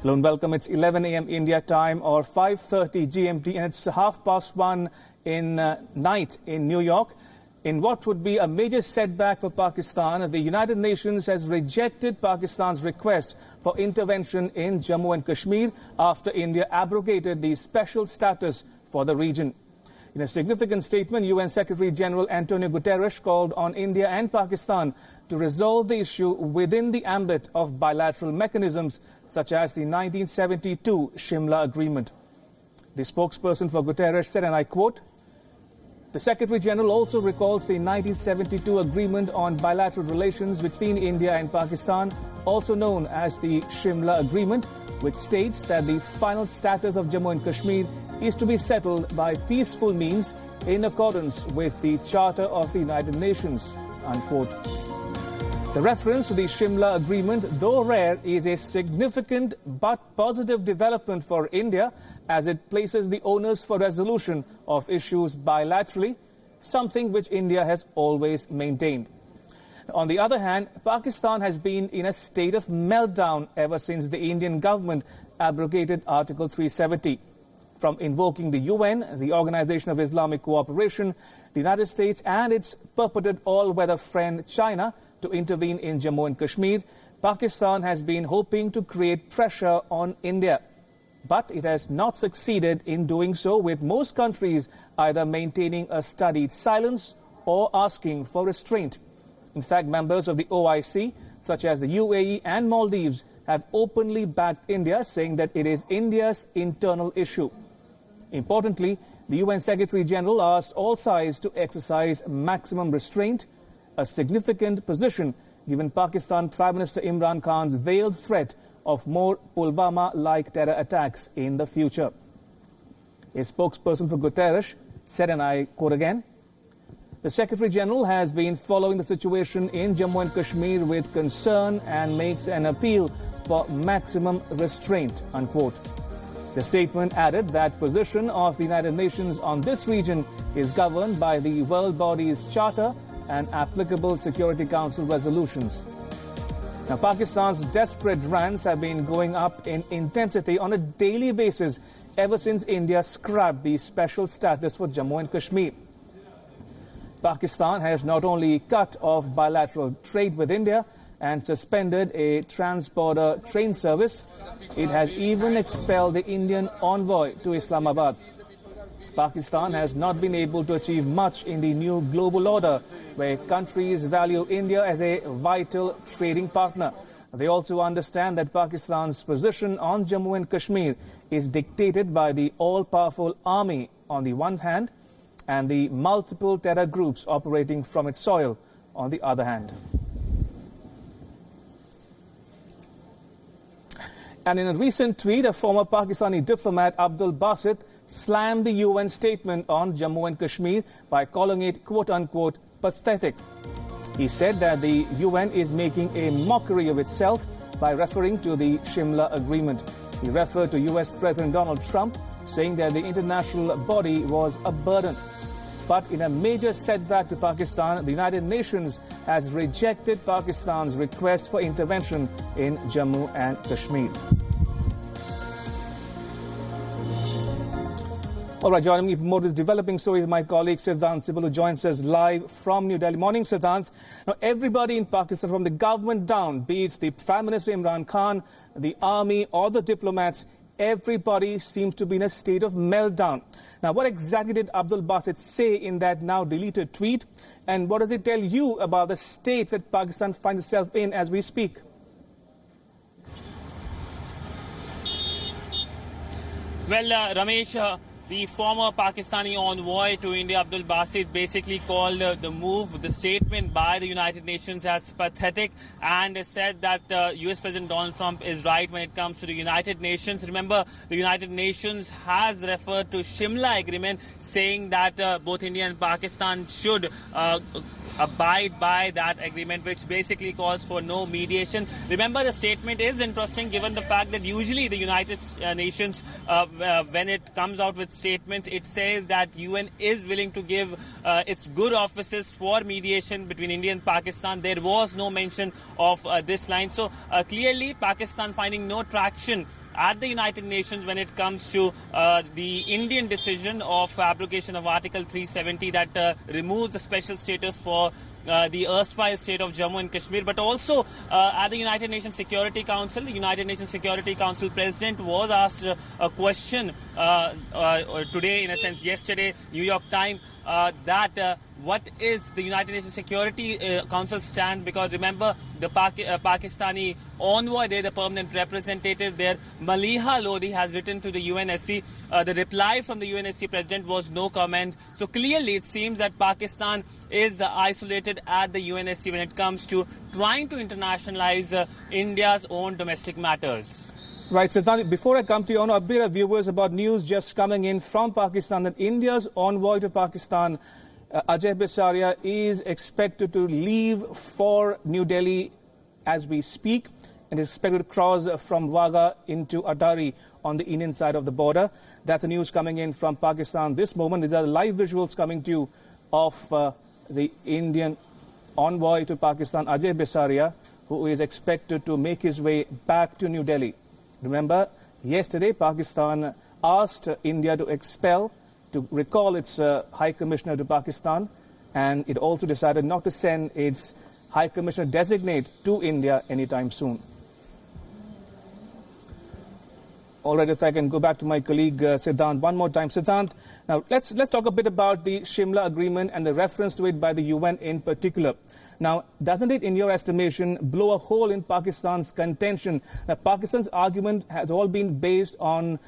Hello and welcome. It's 11 a.m. India time or 5:30 GMT, and it's 1:30 in night in New York. In what would be a major setback for Pakistan, the United Nations has rejected Pakistan's request for intervention in Jammu and Kashmir after India abrogated the special status for the region. In a significant statement, UN Secretary General Antonio Guterres called on India and Pakistan to resolve the issue within the ambit of bilateral mechanisms such as the 1972 Shimla Agreement. The spokesperson for Guterres said, and I quote, "The Secretary General also recalls the 1972 Agreement on Bilateral Relations between India and Pakistan, also known as the Shimla Agreement, which states that the final status of Jammu and Kashmir is to be settled by peaceful means in accordance with the Charter of the United Nations," unquote. The reference to the Shimla Agreement, though rare, is a significant but positive development for India as it places the onus for resolution of issues bilaterally, something which India has always maintained. On the other hand, Pakistan has been in a state of meltdown ever since the Indian government abrogated Article 370. From invoking the UN, the Organization of Islamic Cooperation, the United States and its purported all-weather friend China to intervene in Jammu and Kashmir, Pakistan has been hoping to create pressure on India. But it has not succeeded in doing so, with most countries either maintaining a studied silence or asking for restraint. In fact, members of the OIC, such as the UAE and Maldives, have openly backed India, saying that it is India's internal issue. Importantly, the UN Secretary General asked all sides to exercise maximum restraint, a significant position given Pakistan Prime Minister Imran Khan's veiled threat of more Pulwama-like terror attacks in the future. A spokesperson for Guterres said, and I quote again, "The Secretary General has been following the situation in Jammu and Kashmir with concern and makes an appeal for maximum restraint," unquote. The statement added that position of the United Nations on this region is governed by the world body's charter and applicable Security Council resolutions. Now, Pakistan's desperate rants have been going up in intensity on a daily basis ever since India scrapped the special status for Jammu and Kashmir. Pakistan has not only cut off bilateral trade with India and suspended a trans-border train service, it has even expelled the Indian envoy to Islamabad. Pakistan has not been able to achieve much in the new global order, where countries value India as a vital trading partner. They also understand that Pakistan's position on Jammu and Kashmir is dictated by the all-powerful army on the one hand and the multiple terror groups operating from its soil on the other hand. And in a recent tweet, a former Pakistani diplomat, Abdul Basit, slammed the UN statement on Jammu and Kashmir by calling it, quote-unquote, pathetic. He said that the UN is making a mockery of itself by referring to the Shimla Agreement. He referred to US President Donald Trump, saying that the international body was a burden. But in a major setback to Pakistan, the United Nations has rejected Pakistan's request for intervention in Jammu and Kashmir. All right, joining me for more of this developing story is my colleague Siddhant Sibal, who joins us live from New Delhi. Morning, Siddhant. Now, everybody in Pakistan, from the government down, be it the Prime Minister Imran Khan, the army or the diplomats, everybody seems to be in a state of meltdown. Now, what exactly did Abdul Basit say in that now deleted tweet? And what does it tell you about the state that Pakistan finds itself in as we speak? Well, Ramesh, the former Pakistani envoy to India, Abdul Basit, basically called the statement by the United Nations as pathetic, and said that US President Donald Trump is right when it comes to the United Nations. Remember, the United Nations has referred to Shimla Agreement, saying that both India and Pakistan should abide by that agreement, which basically calls for no mediation. Remember, the statement is interesting given the fact that usually the United Nations, when it comes out with statements, it says that UN is willing to give its good offices for mediation between India and Pakistan. There was no mention of this line. So clearly Pakistan finding no traction at the United Nations when it comes to the Indian decision of abrogation of Article 370 that removes the special status for the erstwhile state of Jammu and Kashmir, but also at the United Nations Security Council. The United Nations Security Council President was asked a question today, in a sense yesterday, New York Times, that what is the United Nations Security Council stand? Because remember, the Pakistani envoy there, the permanent representative there, Maliha Lodi, has written to the UNSC. The reply from the UNSC president was no comment. So clearly it seems that Pakistan is isolated at the UNSC when it comes to trying to internationalize India's own domestic matters. Right, Siddhant, before I come to you, I want to update our viewers about news just coming in from Pakistan that India's envoy to Pakistan, Ajay Bisaria, is expected to leave for New Delhi as we speak and is expected to cross from Wagah into Atari on the Indian side of the border. That's the news coming in from Pakistan this moment. These are the live visuals coming to you of the Indian envoy to Pakistan, Ajay Bisaria, who is expected to make his way back to New Delhi. Remember, yesterday Pakistan asked India to recall its High Commissioner to Pakistan, and it also decided not to send its High Commissioner designate to India anytime soon. All right, if I can go back to my colleague Siddhant one more time. Siddhant, now let's talk a bit about the Shimla Agreement and the reference to it by the UN in particular. Now, doesn't it, in your estimation, blow a hole in Pakistan's contention? Now, Pakistan's argument has all been based on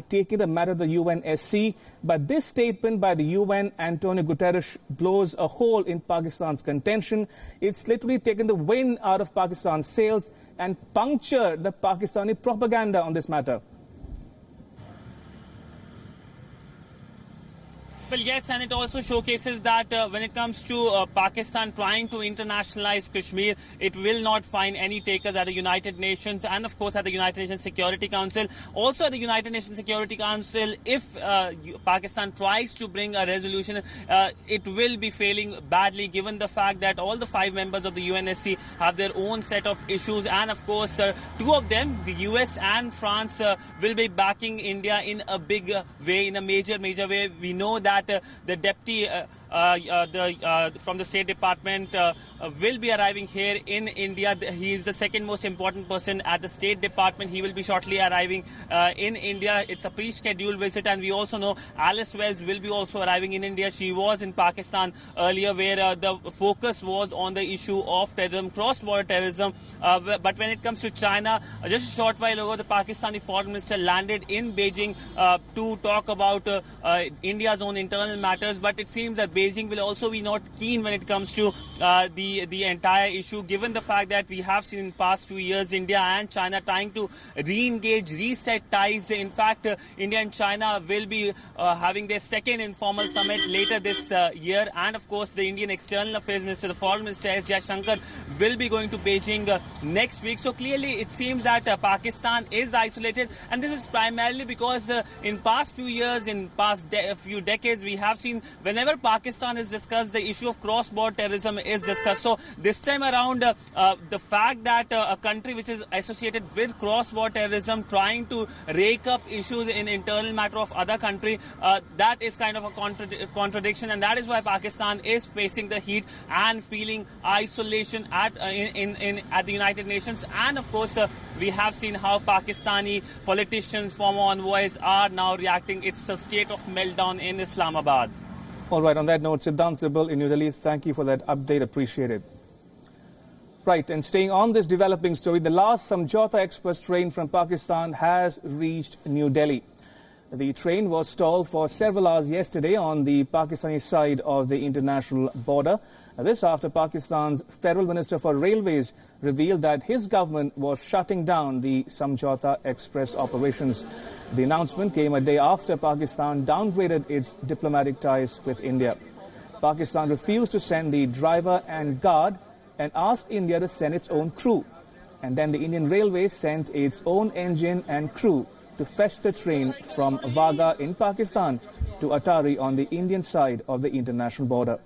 taking the matter to the UNSC, but this statement by the UN, Antonio Guterres, blows a hole in Pakistan's contention. It's literally taken the wind out of Pakistan's sails and punctured the Pakistani propaganda on this matter. Well, yes, and it also showcases that when it comes to Pakistan trying to internationalize Kashmir, it will not find any takers at the United Nations and, of course, at the United Nations Security Council. Also at the United Nations Security Council, if Pakistan tries to bring a resolution, it will be failing badly, given the fact that all the 5 members of the UNSC have their own set of issues. And, of course, 2 of them, the US and France, will be backing India in a big way, in a major way. We know that the deputy from the State Department will be arriving here in India. He is the second most important person at the State Department. He will be shortly arriving in India. It's a pre-scheduled visit, and we also know Alice Wells will be also arriving in India. She was in Pakistan earlier, where the focus was on the issue of terrorism, cross-border terrorism. But when it comes to China, just a short while ago, the Pakistani foreign minister landed in Beijing to talk about India's own internal matters. But it seems that Beijing will also be not keen when it comes to the entire issue, given the fact that we have seen in the past few years India and China trying to re-engage, reset ties. In fact, India and China will be having their second informal summit later this year. And of course, the Indian External Affairs Minister, the Foreign Minister S. Jaishankar, will be going to Beijing next week. So clearly it seems that Pakistan is isolated, and this is primarily because in past few years, in past few decades, we have seen whenever Pakistan is discussed, the issue of cross-border terrorism is discussed. So this time around, the fact that a country which is associated with cross-border terrorism trying to rake up issues in internal matter of other country, that is kind of a contradiction, and that is why Pakistan is facing the heat and feeling isolation at the United Nations. And of course, we have seen how Pakistani politicians, former envoys, are now reacting. It's a state of meltdown in Islamabad. All right, on that note, Siddhant Sibbal in New Delhi, thank you for that update. Appreciated. Right, and staying on this developing story, the last Samjhauta Express train from Pakistan has reached New Delhi. The train was stalled for several hours yesterday on the Pakistani side of the international border. This after Pakistan's Federal Minister for Railways revealed that his government was shutting down the Samjhauta Express operations. The announcement came a day after Pakistan downgraded its diplomatic ties with India. Pakistan refused to send the driver and guard and asked India to send its own crew. And then the Indian Railways sent its own engine and crew to fetch the train from Wagah in Pakistan to Atari on the Indian side of the international border.